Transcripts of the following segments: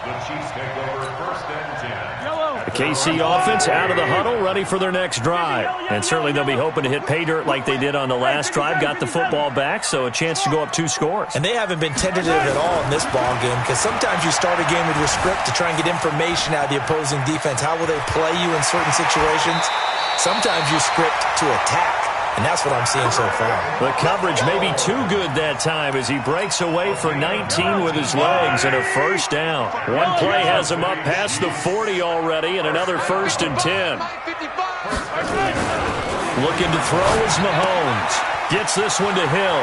The Chiefs take over 1st and 10. The KC offense out of the huddle, ready for their next drive. And certainly they'll be hoping to hit pay dirt like they did on the last drive. Got the football back, so a chance to go up 2 scores. And they haven't been tentative at all in this ball game, because sometimes you start a game with your script to try and get information out of the opposing defense. How will they play you in certain situations? Sometimes you script to attack. And that's what I'm seeing so far. The coverage may be too good that time as he breaks away for 19 with his legs and a 1st down. One play has him up past the 40 already and another 1st and 10. Looking to throw is Mahomes. Gets this one to Hill.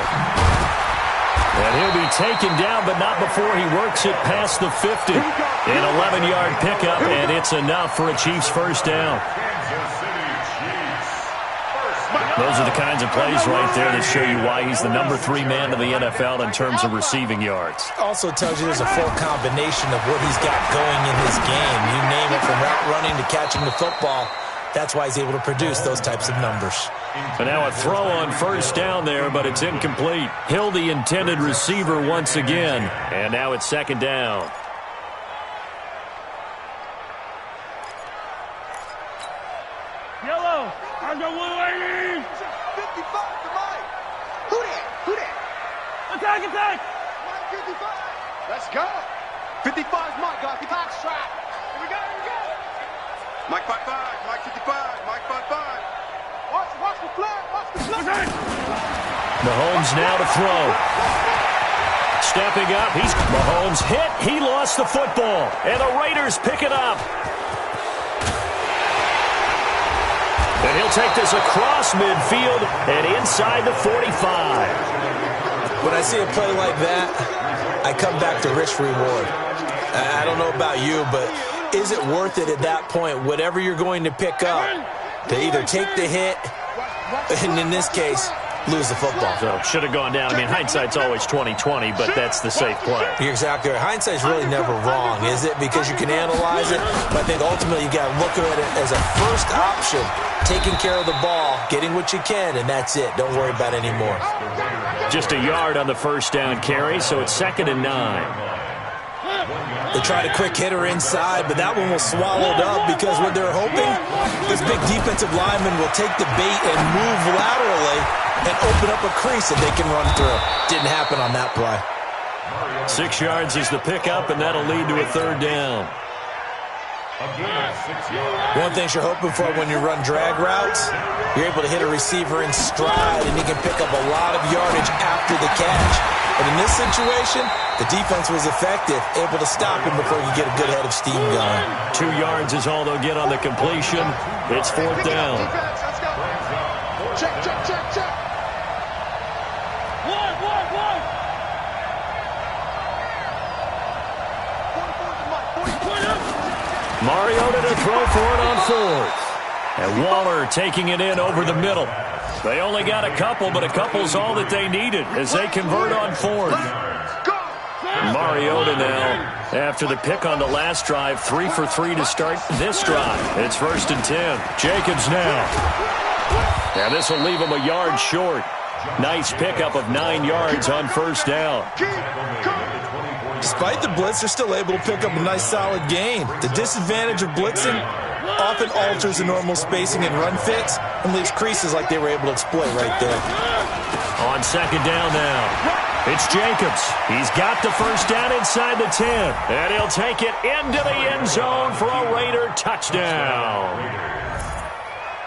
And he'll be taken down, but not before he works it past the 50. An 11-yard pickup, and it's enough for a Chiefs 1st down. Those are the kinds of plays right there that show you why he's the number 3 man in the NFL in terms of receiving yards. Also tells you there's a full combination of what he's got going in his game. You name it, from route running to catching the football. That's why he's able to produce those types of numbers. And now a throw on 1st down there, but it's incomplete. Hill, the intended receiver once again. And now it's 2nd down. Yellow, I got 180. 55 to Mike. Who that? Who that? Attack, attack. Mike 55. Let's go. 55's Mike, guys. 55 strap. Here we go, here we go. Mike 55, Mike 55, Mike 55. Watch the flag, watch the flag. Mahomes now to throw. Stepping up, Mahomes hit. He lost the football. And the Raiders pick it up. And he'll take this across midfield and inside the 45. When I see a play like that, I come back to risk reward. I don't know about you, but is it worth it at that point, whatever you're going to pick up, to either take the hit, and in this case, lose the football? So should have gone down. I mean, hindsight's always 20/20, but that's the safe play. You're exactly right. Hindsight's really never wrong, is it? Because you can analyze it, but I think ultimately you got to look at it as a first option, taking care of the ball, getting what you can, and that's it. Don't worry about any more. Just a yard on the 1st down carry, so it's 2nd and 9. They tried a quick hitter inside, but that one was swallowed up because what they're hoping, this big defensive lineman will take the bait and move laterally and open up a crease that they can run through. Didn't happen on that play. 6 yards is the pickup, and that'll lead to a 3rd down. One thing you're hoping for when you run drag routes, you're able to hit a receiver in stride, and he can pick up a lot of yardage after the catch. But in this situation, the defense was effective, able to stop him before you get a good head of steam going. 2 yards is all they'll get on the completion. It's 4th down. Check, check, check, check. One. Mariota to throw for it on 4th. And Waller taking it in over the middle. They only got a couple, but a couple's all that they needed as they convert on 4th. Mariota now, after the pick on the last drive, 3 for 3 to start this drive. It's 1st and 10. Jacobs now. Now this will leave him a yard short. Nice pickup of 9 yards on 1st down. Despite the blitz, they're still able to pick up a nice solid gain. The disadvantage of blitzing often alters the normal spacing and run fits and leaves creases like they were able to exploit right there. On 2nd down now. It's Jacobs. He's got the 1st down inside the 10. And he'll take it into the end zone for a Raider touchdown.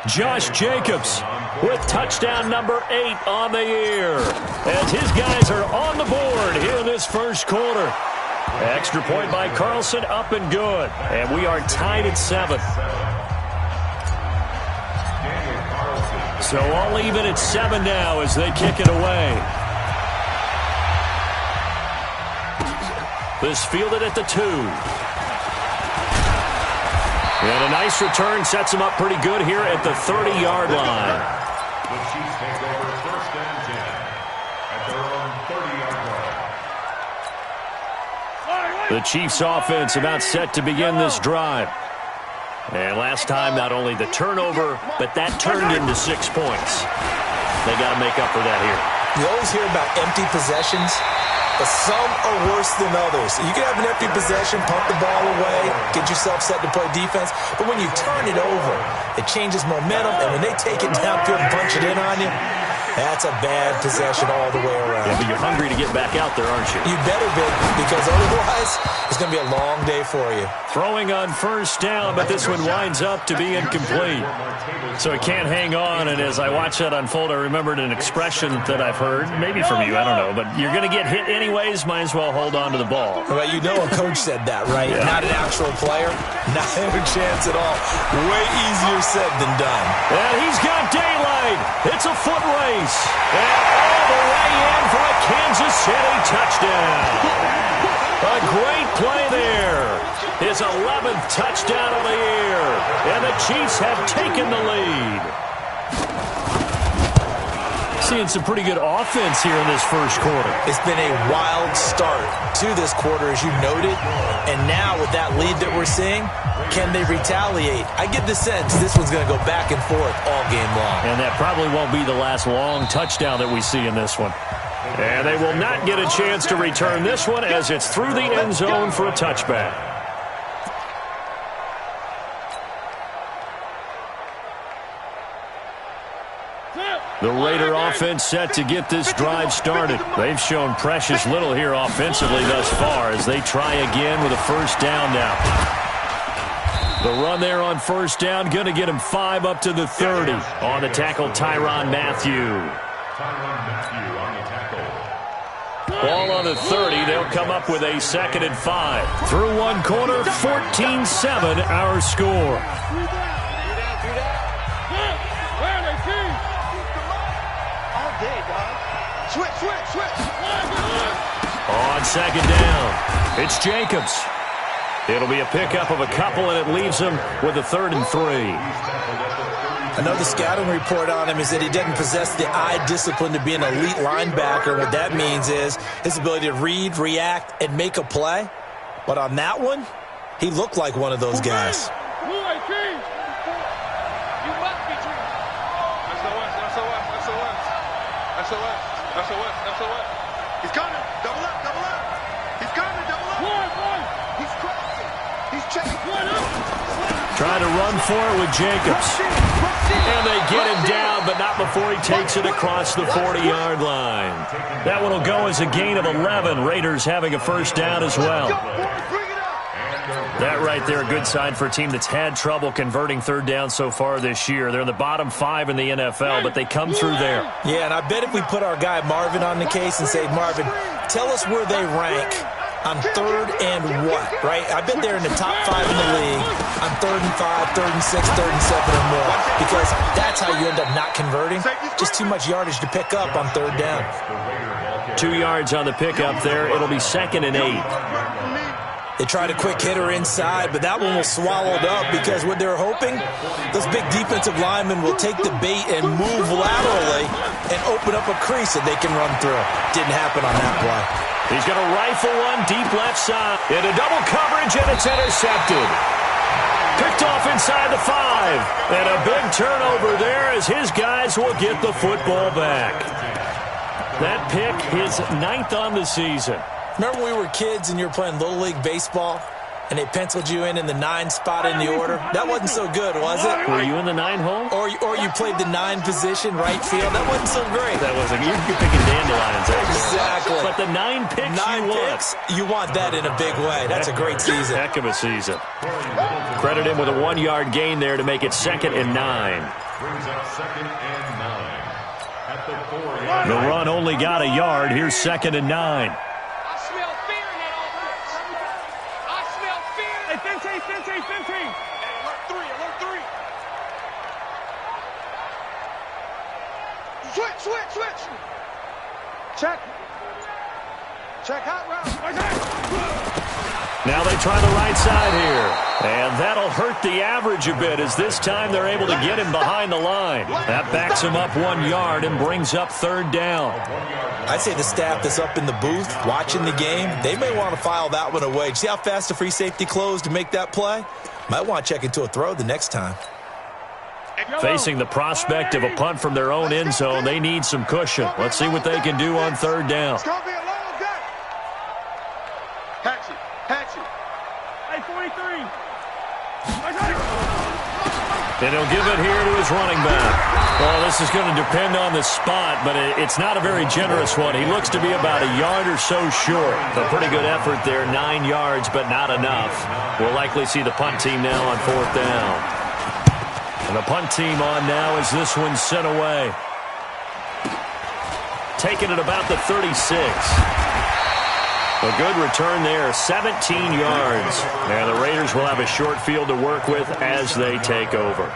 Josh Jacobs with touchdown number 8 on the year. As his guys are on the board here in this 1st quarter. Extra point by Carlson, up and good. And we are tied at 7. So all even at 7 now as they kick it away. This fielded at the 2. And a nice return sets him up pretty good here at the 30-yard line. The Chiefs take over 1st and 10 at their own 30-yard line. The Chiefs offense about set to begin this drive. And last time, not only the turnover, but that turned into 6 points. They got to make up for that here. You always hear about empty possessions. Some are worse than others. You can have an empty possession, pump the ball away, get yourself set to play defense, but when you turn it over, it changes momentum, and when they take it downfield and punch it in on you, that's a bad possession all the way around. Yeah, but you're hungry to get back out there, aren't you? You better be, because otherwise it's going to be a long day for you. Throwing on first down, but this one winds up to be incomplete. So it can't hang on, and as I watch that unfold, I remembered an expression that I've heard, maybe from you, I don't know, but you're going to get hit anyways, might as well hold on to the ball. Well, you know a coach said that, right? Yeah. Not an actual player. Not a chance at all. Way easier said than done. And he's got daylight. It's a foot race. And all the way in for a Kansas City touchdown. A great play there. His 11th touchdown of the year. And the Chiefs have taken the lead. Seeing some pretty good offense here in this first quarter. It's been a wild start to this quarter, as you noted. And now with that lead that we're seeing, can they retaliate? I get the sense this one's going to go back and forth all game long. And that probably won't be the last long touchdown that we see in this one. And they will not get a chance to return this one as it's through the end zone for a touchback. The Raider offense set to get this drive started. They've shown precious little here offensively thus far as they try again with a first down now. The run there on first down, going to get him 5 up to the 30. On the tackle, Tyrann Mathieu. Ball on the 30. They'll come up with a 2nd and 5. Through one quarter, 14-7 our score. Switch. On second down, it's Jacobs. It'll be a pickup of a couple, and it leaves him with a 3rd and 3. Another scouting report on him is that he doesn't possess the eye discipline to be an elite linebacker. What that means is his ability to read, react, and make a play. But on that one, he looked like one of those guys. He's coming. Double up. He's coming. Double up. He's crossing. He's checking. Trying to run for it with Jacobs. And they get him down, but not before he takes it across the 40-yard line. That one will go as a gain of 11. Raiders having a first down as well. That right there, a good sign for a team that's had trouble converting third down so far this year. They're in the bottom 5 in the NFL, but they come through there. Yeah, and I bet if we put our guy Marvin on the case and say, Marvin, tell us where they rank on 3rd and what, right? I bet they're in the top 5 in the league on 3rd and 5, 3rd and 6, 3rd and 7 or more, because that's how you end up not converting. Just too much yardage to pick up on 3rd down. 2 yards on the pickup there. It'll be 2nd and 8. They tried a quick hitter inside, but that one was swallowed up because what they're hoping, those big defensive linemen will take the bait and move laterally and open up a crease that they can run through. Didn't happen on that play. He's going to rifle one deep left side. Into double coverage, and it's intercepted. Picked off inside the 5. And a big turnover there as his guys will get the football back. That pick, his 9th on the season. Remember when we were kids and you were playing Little League Baseball and they penciled you in the 9 spot in the order? That wasn't so good, was it? Were you in the 9 hole? Or you played the 9 position, right field? That wasn't so great. That wasn't. You're picking dandelions, actually. Exactly. But the 9 picks 9 picks, you want that in a big way. That's a great season. Heck of a season. Credit him with a 1-yard gain there to make it 2nd and 9. Brings up 2nd and 9. At the 4. The run only got a yard. Here's 2nd and 9. Switch. Check hot route. Now they try the right side here. And that'll hurt the average a bit as this time they're able to get him behind the line. That backs him up 1 yard and brings up 3rd down. I'd say the staff that's up in the booth watching the game, they may want to file that one away. See how fast the free safety closed to make that play? Might want to check into a throw the next time. Facing the prospect of a punt from their own end zone, they need some cushion. Let's see what they can do on 3rd down. It's going to be a long day. And he'll give it here to his running back. Well, this is going to depend on the spot, but it's not a very generous one. He looks to be about a yard or so short. A pretty good effort there, 9 yards, but not enough. We'll likely see the punt team now on 4th down. And the punt team on now as this one's sent away. Taking it about the 36. A good return there, 17 yards. And the Raiders will have a short field to work with as they take over.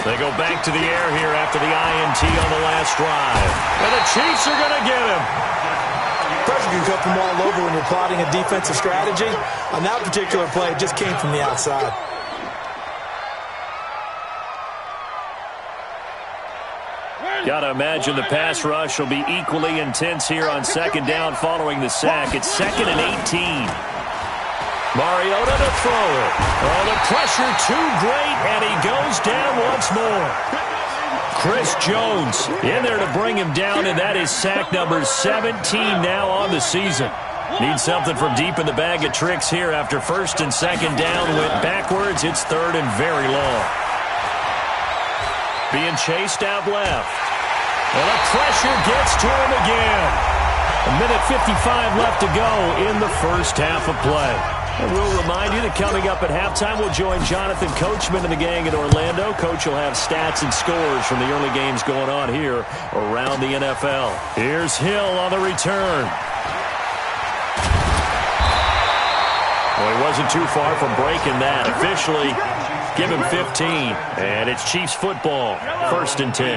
They go back to the air here after the INT on the last drive. And the Chiefs are going to get him. Pressure can come from all over when you're plotting a defensive strategy. On that particular play, it just came from the outside. Got to imagine the pass rush will be equally intense here on 2nd down following the sack. It's 2nd and 18. Mariota to throw it. Oh, the pressure too great, and he goes down once more. Chris Jones in there to bring him down, and that is sack number 17 now on the season. Needs something from deep in the bag of tricks here after 1st and 2nd down went backwards. It's 3rd and very long. Being chased out left. Well, the pressure gets to him again. 1:55 left to go in the first half of play. And we'll remind you that coming up at halftime, we'll join Jonathan Coachman and the gang in Orlando. Coach will have stats and scores from the early games going on here around the NFL. Here's Hill on the return. Well, he wasn't too far from breaking that. Officially, give him 15. And it's Chiefs football, 1st and 10.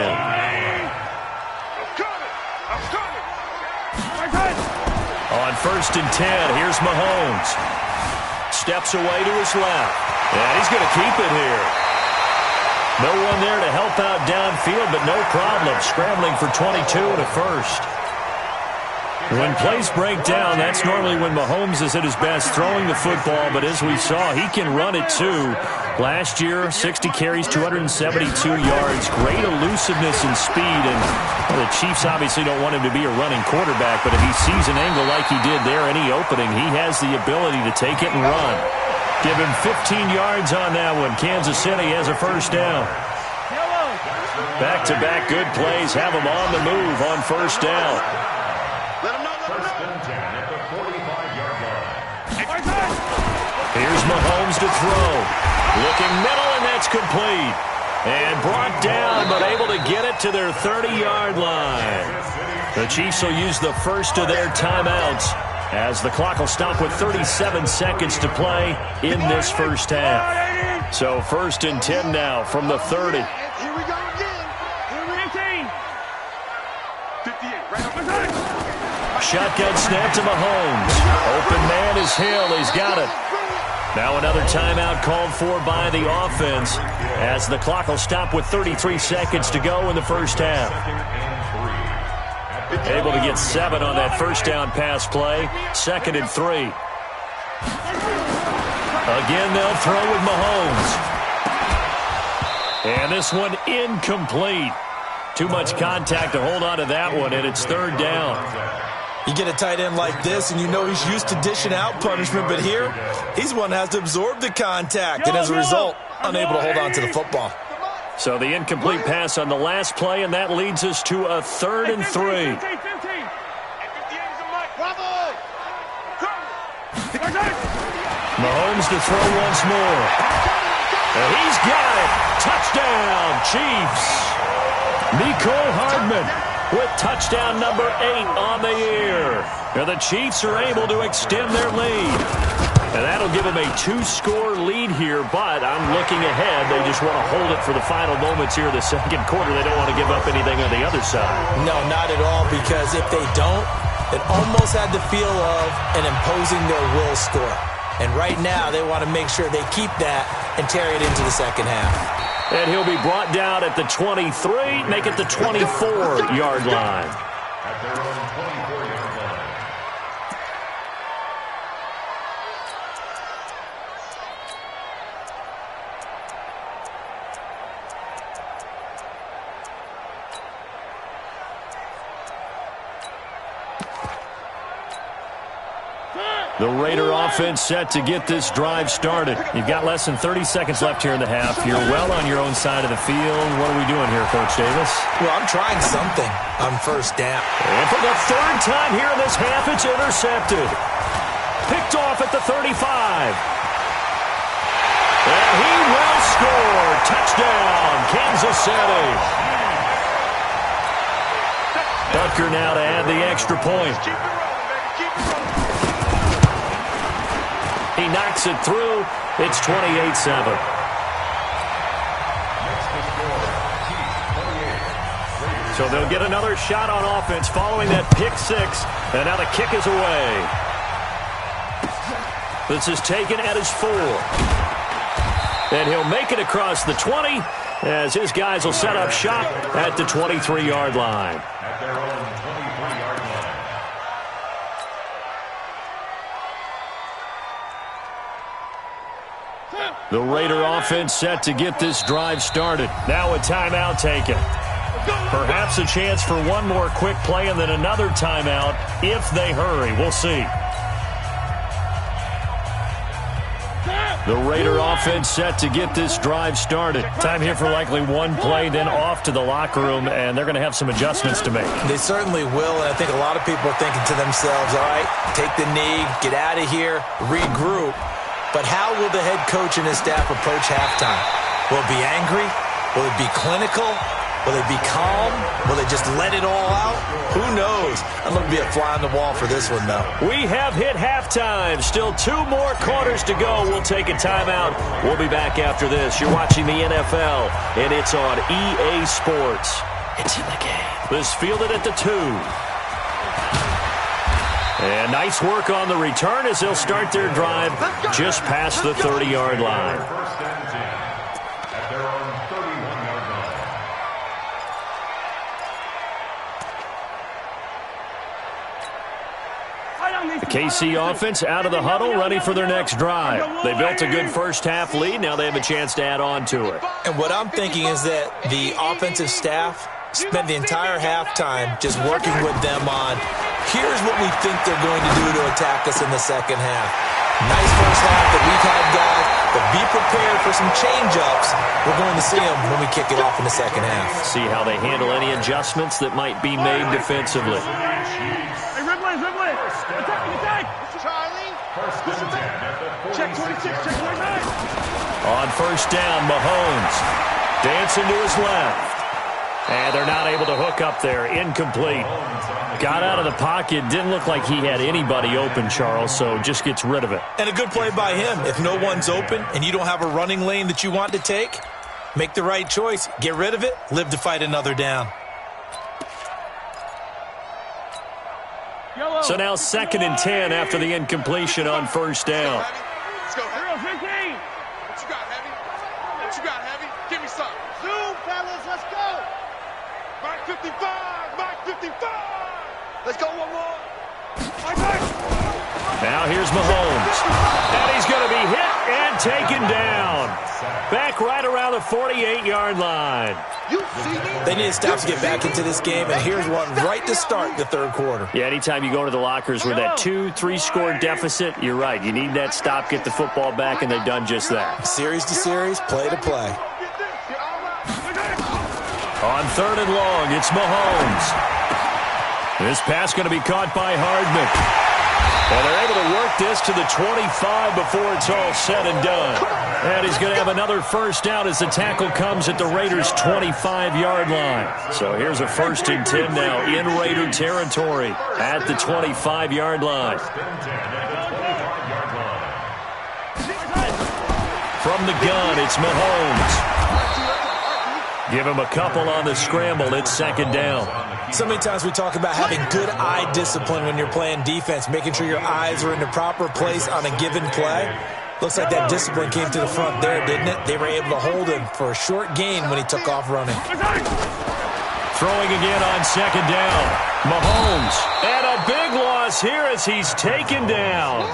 On 1st and 10, here's Mahomes. Steps away to his left. And he's going to keep it here. No one there to help out downfield, but no problem. Scrambling for 22 and a first. When plays break down, that's normally when Mahomes is at his best throwing the football, but as we saw, he can run it too. Last year, 60 carries, 272 yards, great elusiveness and speed, and well, the Chiefs obviously don't want him to be a running quarterback, but if he sees an angle like he did there, any opening, he has the ability to take it and run. Give him 15 yards on that one. Kansas City has a 1st down. Back-to-back good plays have him on the move on 1st down. Here's Mahomes to throw. Looking middle, and that's complete. And brought down, but able to get it to their 30-yard line. The Chiefs will use the first of their timeouts as the clock will stop with 37 seconds to play in this first half. So 1st and 10 now from the 30. Here we go again. Here we go. 58. Shotgun snap to Mahomes. Open man is Hill. He's got it. Now another timeout called for by the offense as the clock will stop with 33 seconds to go in the first half. Able to get 7 on that 1st down pass play. 2nd and 3. Again, they'll throw with Mahomes. And this one incomplete. Too much contact to hold on to that one, and it's 3rd down. You get a tight end like this, and you know he's used to dishing out punishment, but here, he's the one that has to absorb the contact, and as a result, unable to hold on to the football. So the incomplete pass on the last play, and that leads us to a 3rd and 3. Mahomes to throw once more. And he's got it. Touchdown, Chiefs. Mecole Hardman with touchdown number 8 on the year. And the Chiefs are able to extend their lead. And that'll give them a 2-score lead here, but I'm looking ahead. They just want to hold it for the final moments here in the 2nd quarter. They don't want to give up anything on the other side. No, not at all, because if they don't, it almost had the feel of an imposing their will score. And right now, they want to make sure they keep that and carry it into the 2nd half. And he'll be brought down at the 23, make it the 24-yard line. At their own 24-yard line. The Raider offense set to get this drive started. You've got less than 30 seconds left here in the half. You're well on your own side of the field. What are we doing here, Coach Davis? Well, I'm trying something on first down. And for the third time here in this half, it's intercepted. Picked off at the 35. And he will score. Touchdown, Kansas City. Butker now to add the extra point. He knocks it through. It's 28-7. So they'll get another shot on offense following that pick six. And now the kick is away. This is taken at his 4. And he'll make it across the 20 as his guys will set up shop at the 23-yard line. At their own 23-yard line. The Raider offense set to get this drive started. Now a timeout taken. Perhaps a chance for one more quick play and then another timeout if they hurry. We'll see. The Raider offense set to get this drive started. Time here for likely one play, then off to the locker room, and they're going to have some adjustments to make. They certainly will, and I think a lot of people are thinking to themselves, all right, take the knee, get out of here, regroup. But how will the head coach and his staff approach halftime? Will it be angry? Will it be clinical? Will they be calm? Will they just let it all out? Who knows? I'm going to be a fly on the wall for this one, though. We have hit halftime. Still 2 more quarters to go. We'll take a timeout. We'll be back after this. You're watching the NFL, and it's on EA Sports. It's in the game. This fielded at the 2. And nice work on the return as they'll start their drive just past the 30-yard line. First and 10 at their own 31-yard line. The KC offense out of the huddle, ready for their next drive. They built a good first-half lead. Now they have a chance to add on to it. And what I'm thinking is that the offensive staff spent the entire halftime just working with them on, here's what we think they're going to do to attack us in the second half. Nice first half that we've had, guys, but be prepared for some change-ups. We're going to see them when we kick it off in the second half. See how they handle any adjustments that might be made defensively. Hey, Ripley, Ripley. Attack, attack. Charlie. First and 10 at the 46. Check 26, check 29. On first down, Mahomes dancing to his left. And they're not able to hook up there. Incomplete. Got out of the pocket. Didn't look like he had anybody open, Charles, so just gets rid of it. And a good play by him. If no one's open and you don't have a running lane that you want to take, make the right choice. Get rid of it. Live to fight another down. So now 2nd and 10 after the incompletion on first down. Let's go, Heavy. 15. What you got, Heavy? What you got, Heavy? Give me some. Zoom, fellas, let's go. Mike 55, Mike 55. Let's go one more. Now here's Mahomes. And he's going to be hit and taken down. Back right around the 48-yard line. You see me? They need to stop to get back into this game, and here's one right to start the third quarter. Yeah, anytime you go into the lockers with that 2-3 score deficit, you're right. You need that stop, get the football back, and they've done just that. Series to series, play to play. On 3rd and long, it's Mahomes. This pass going to be caught by Hardman. And they're able to work this to the 25 before it's all said and done. And he's going to have another first down as the tackle comes at the Raiders' 25-yard line. So here's a 1st and 10 now in Raider territory at the 25-yard line. From the gun, it's Mahomes. Give him a couple on the scramble. It's 2nd down. So many times we talk about having good eye discipline when you're playing defense, making sure your eyes are in the proper place on a given play. Looks like that discipline came to the front there, didn't it? They were able to hold him for a short gain when he took off running. Throwing again on 2nd down. Mahomes. And a big loss here as he's taken down.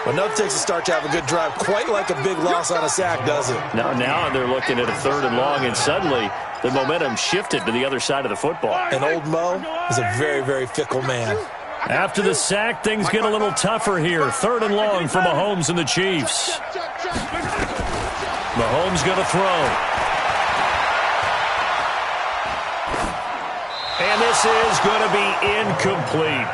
But no takes a start to have a good drive. Quite like a big loss on a sack, does it? Now they're looking at a 3rd and long, and suddenly the momentum shifted to the other side of the football. And old Mo is a very, very fickle man. After the sack, things get a little tougher here. 3rd and long for Mahomes and the Chiefs. Mahomes going to throw. And this is going to be incomplete.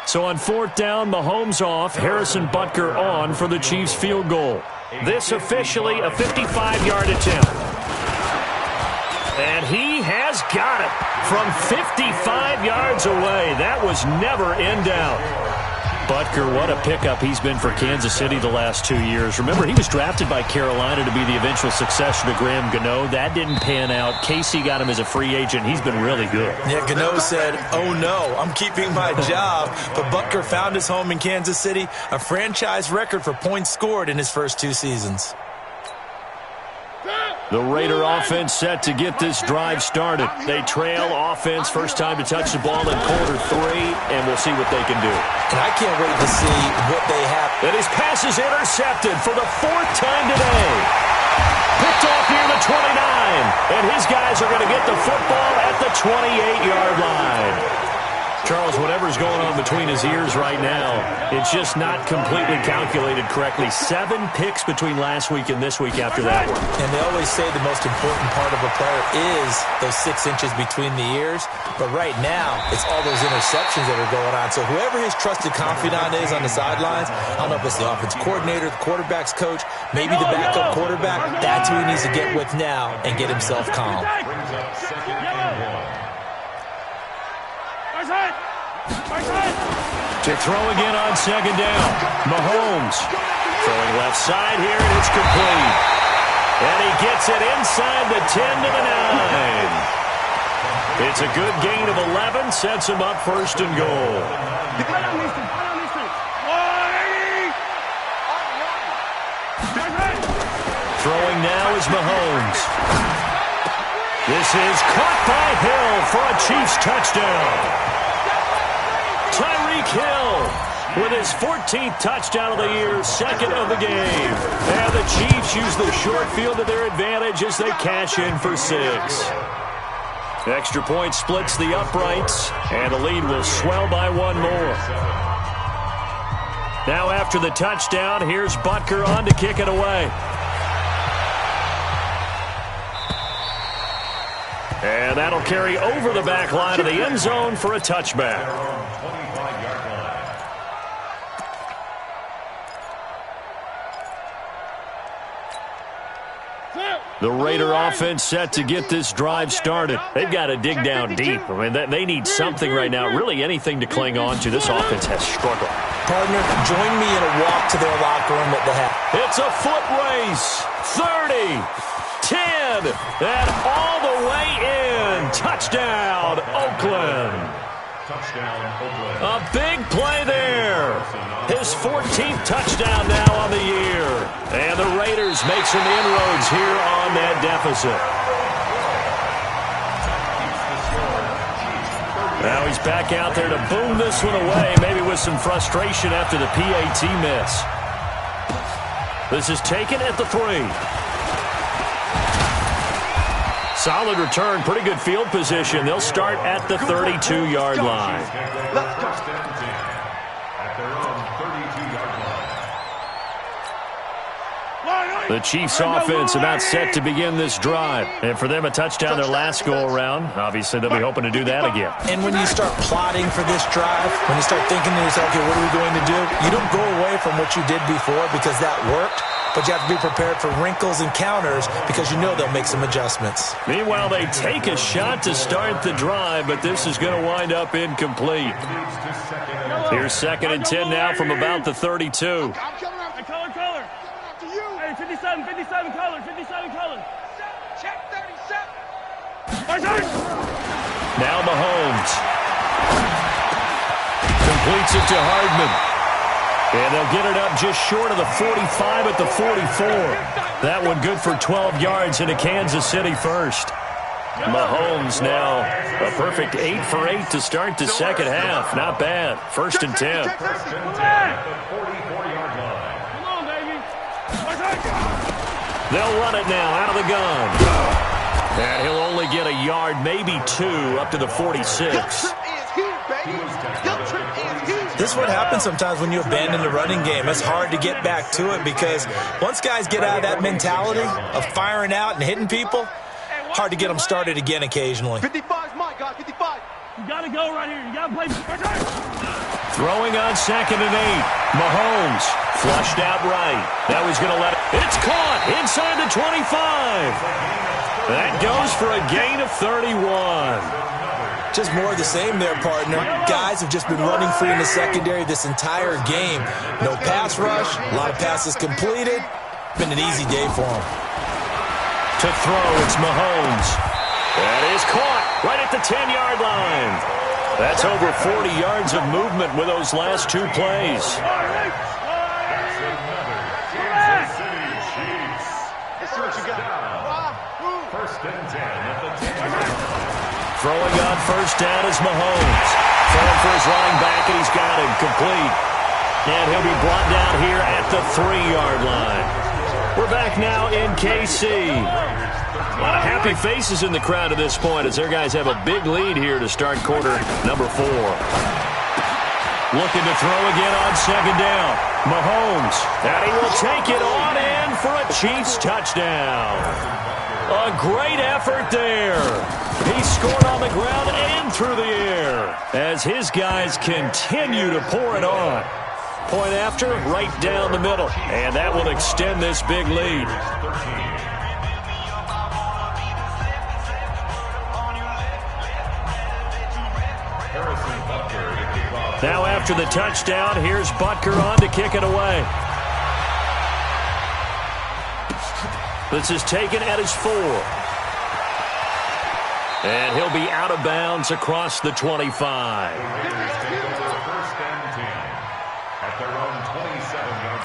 So on 4th down, Mahomes off, Harrison Butker on for the Chiefs field goal. This officially a 55-yard attempt. And he has got it from 55 yards away. That was never in doubt. Butker, what a pickup he's been for Kansas City the last 2 years. Remember, he was drafted by Carolina to be the eventual successor to Graham Gano. That didn't pan out. Casey got him as a free agent. He's been really good. Yeah, Gano said, oh no, I'm keeping my job. But Butker found his home in Kansas City, a franchise record for points scored in his first 2 seasons. The Raider offense set to get this drive started. They trail offense, first time to touch the ball in quarter 3, and we'll see what they can do. And I can't wait to see what they have. And his pass is intercepted for the 4th time today. Picked off near the 29, and his guys are going to get the football at the 28-yard line. Charles, whatever's going on between his ears right now, it's just not completely calculated correctly. 7 picks between last week and this week after that one. And they always say the most important part of a player is those 6 inches between the ears. But right now, it's all those interceptions that are going on. So whoever his trusted confidant is on the sidelines, I don't know if it's the offense coordinator, the quarterback's coach, maybe the backup quarterback, that's who he needs to get with now and get himself calm. To throw again on 2nd down. Mahomes throwing left side here, and it's complete. And he gets it inside the 10 to the 9. It's a good gain of 11, sets him up 1st and goal. Throwing now is Mahomes. This is caught by Hill for a Chiefs touchdown. Tyreek Hill with his 14th touchdown of the year, 2nd of the game. And the Chiefs use the short field to their advantage as they cash in for 6. Extra point splits the uprights, and the lead will swell by 1 more. Now after the touchdown, here's Butker on to kick it away. And that'll carry over the back line of the end zone for a touchback. The Raider offense set to get this drive started. They've got to dig down deep. I mean, they need something right now, really anything to cling on to. This offense has struggled. Partner, join me in a walk to their locker room at the half. It's a foot race. 30, 10, and all the way in. Touchdown, Oakland. A big play there. His 14th touchdown now on the year. And the Raiders make some inroads here on that deficit. Now he's back out there to boom this one away, maybe with some frustration after the PAT miss. This is taken at the 3. Solid return, pretty good field position. They'll start at the 32-yard line. The Chiefs offense about set to begin this drive. And for them, a touchdown their last go-around. Obviously, they'll be hoping to do that again. And when you start plotting for this drive, when you start thinking to yourself, okay, what are we going to do? You don't go away from what you did before because that worked. But you have to be prepared for wrinkles and counters because you know they'll make some adjustments. Meanwhile, they take a shot to start the drive, but this is going to wind up incomplete. Here's 2nd and 10 now from about the 32. Color. Hey, 57, color. Check 37. Now Mahomes. Completes it to Hardman. And they'll get it up just short of the 45 at the 44. That one good for 12 yards into Kansas City first. Mahomes now a perfect 8 for 8 to start the second half. Not bad. 1st and 10. They'll run it now out of the gun. And he'll only get a yard, maybe 2, up to the 46. This is what happens sometimes when you abandon the running game. It's hard to get back to it because once guys get out of that mentality of firing out and hitting people, hard to get them started again occasionally. 55's my guy, 55. You got to go right here. You got to play. Throwing on 2nd and 8. Mahomes flushed out right. Now he's going to let it. It's caught inside the 25. That goes for a gain of 31. Just more of the same there, partner. Guys have just been running free in the secondary this entire game. No pass rush, a lot of passes completed. Been an easy day for them. To throw, it's Mahomes. That is caught right at the 10-yard line. That's over 40 yards of movement with those last 2 plays. Let's see what you got. First and 10 at the 10-yard line. Throwing on 1st down is Mahomes. Throwing for his running back, and he's got him complete. And he'll be brought down here at the 3-yard line. We're back now in KC. A lot of happy faces in the crowd at this point as their guys have a big lead here to start quarter number 4. Looking to throw again on 2nd down. Mahomes. And he will take it on in for a Chiefs touchdown. A great effort there. He scored on the ground and through the air as his guys continue to pour it on. Point after, right down the middle. And that will extend this big lead. Now after the touchdown, here's Butker on to kick it away. This is taken at his 4. And he'll be out of bounds across the 25. First and 10 at their own 27-yard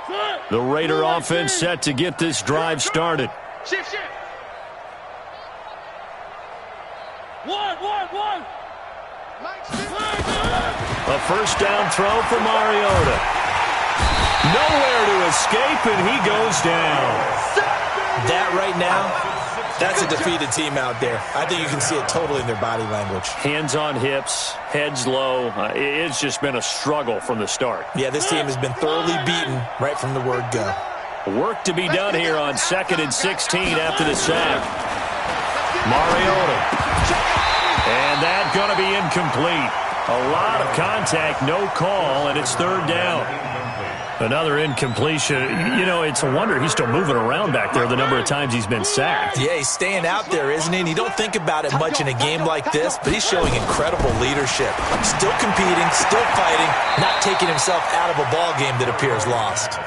line. The Raider offense set to get this drive started. Shift, shift. One. A 1st down throw for Mariota. Nowhere to escape, and he goes down. That right now, that's a defeated team out there. I think you can see it totally in their body language. Hands on hips, heads low. It's just been a struggle from the start. Yeah, this team has been thoroughly beaten right from the word go. Work to be done here on 2nd and 16 after the sack. Mariota. And that's going to be incomplete. A lot of contact, no call, and it's 3rd down. Another incompletion. You know, it's a wonder he's still moving around back there the number of times he's been sacked. Yeah, he's staying out there, isn't he? And you don't think about it much in a game like this, but he's showing incredible leadership. Still competing, still fighting, not taking himself out of a ball game that appears lost.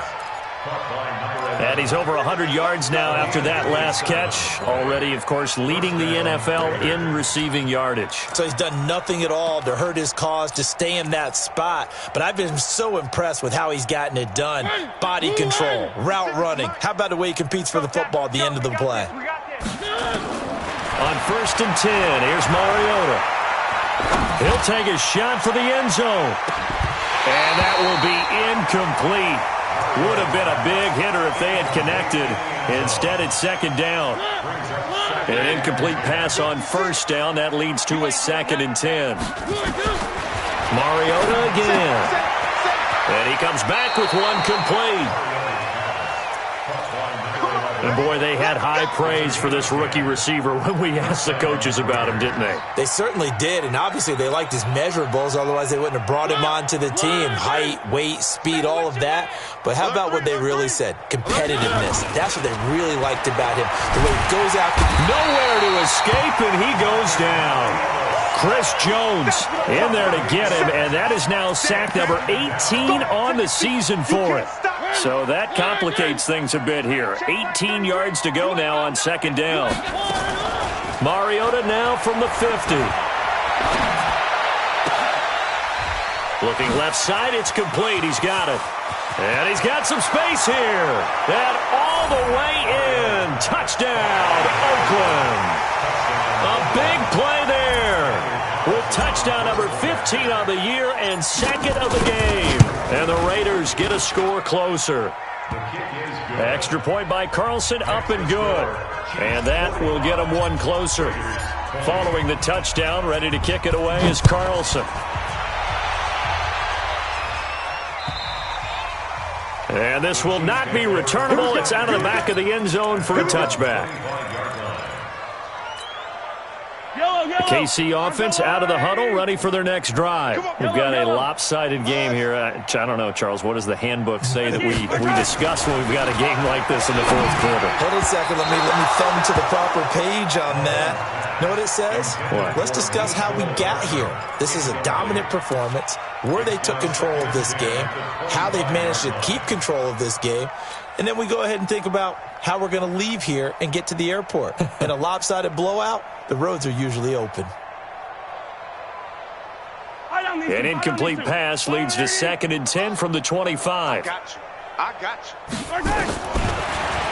And he's over 100 yards now after that last catch. Already, of course, leading the NFL in receiving yardage. So he's done nothing at all to hurt his cause, to stay in that spot. But I've been so impressed with how he's gotten it done. Body control, route running. How about the way he competes for the football at the end of the play? On 1st and 10, here's Mariota. He'll take a shot for the end zone. And that will be incomplete. Would have been a big hitter if they had connected. Instead, it's 2nd down. An incomplete pass on 1st down. That leads to a 2nd and 10. Mariota again. And he comes back with one complete. And, boy, they had high praise for this rookie receiver when we asked the coaches about him, didn't they? They certainly did, and obviously they liked his measurables. Otherwise, they wouldn't have brought him onto the team. Height, weight, speed, all of that. But how about what they really said? Competitiveness. That's what they really liked about him. The way he goes after. Nowhere to escape, and he goes down. Chris Jones in there to get him, and that is now sack number 18 on the season for him. So that complicates things a bit here. 18 yards to go now on 2nd down. Mariota now from the 50. Looking left side, it's complete. He's got it. And he's got some space here. And all the way in. Touchdown, Oakland. A big play there. With touchdown number 15 on the year and 2nd of the game. And the Raiders get a score closer. The kick is good. Extra point by Carlson, up and good. And that will get him one closer. Following the touchdown, ready to kick it away is Carlson. And this will not be returnable. It's out of the back of the end zone for a touchback. The KC offense out of the huddle, ready for their next drive. We've got a lopsided game here. I don't know, Charles, what does the handbook say that we discuss when we've got a game like this in the fourth quarter? Hold on a second. Let me thumb to the proper page on that. Know what it says? What? Let's discuss how we got here. This is a dominant performance, where they took control of this game, how they've managed to keep control of this game, and then we go ahead and think about how we're going to leave here and get to the airport. In a lopsided blowout, the roads are usually open. An incomplete pass leads to 2nd and 10 from the 25. I got you.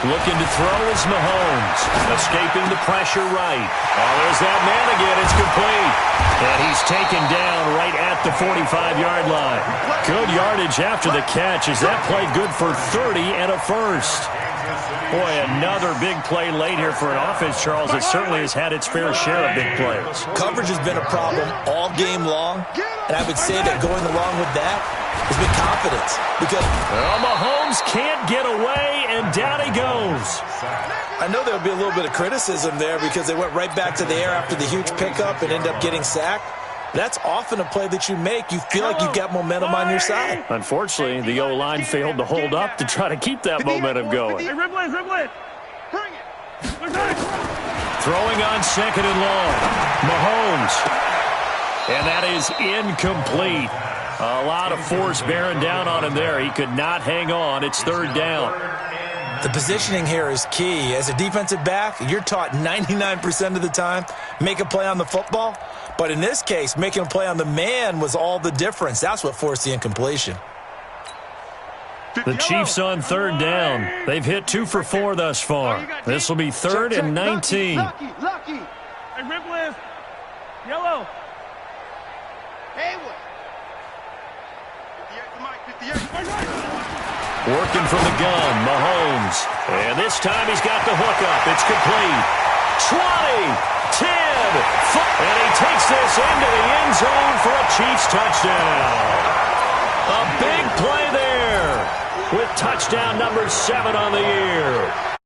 Looking to throw is Mahomes. Escaping the pressure right. Oh, there's that man again. It's complete. And he's taken down right at the 45-yard line. Good yardage after the catch as that play good for 30 and a first. Boy, another big play late here for an offense, Charles. It certainly has had its fair share of big plays. Coverage has been a problem all game long, and I would say that going along with that has been confidence. Because Mahomes can't get away, and down he goes. I know there will be a little bit of criticism there because they went right back to the air after the huge pickup and ended up getting sacked. That's often a play that you make. You feel like you've got momentum on your side. Unfortunately, the O-line failed to hold up to try to keep that momentum going. Hey, Ripley. Bring it. Throwing on 2nd and long. Mahomes. And that is incomplete. A lot of force bearing down on him there. He could not hang on. It's 3rd down. The positioning here is key. As a defensive back, you're taught 99% of the time, make a play on the football. But in this case, making a play on the man was all the difference. That's what forced the incompletion. The Chiefs on 3rd down. They've hit 2 for 4 thus far. This will be 3rd and 19. Lucky. Hey, Ripley. Yellow. Haywood. 58 to Mike, 58. Working from the gun, Mahomes. And this time he's got the hookup. It's complete. 20, 10, and he takes this into the end zone for a Chiefs touchdown. A big play there with touchdown number 7 on the year.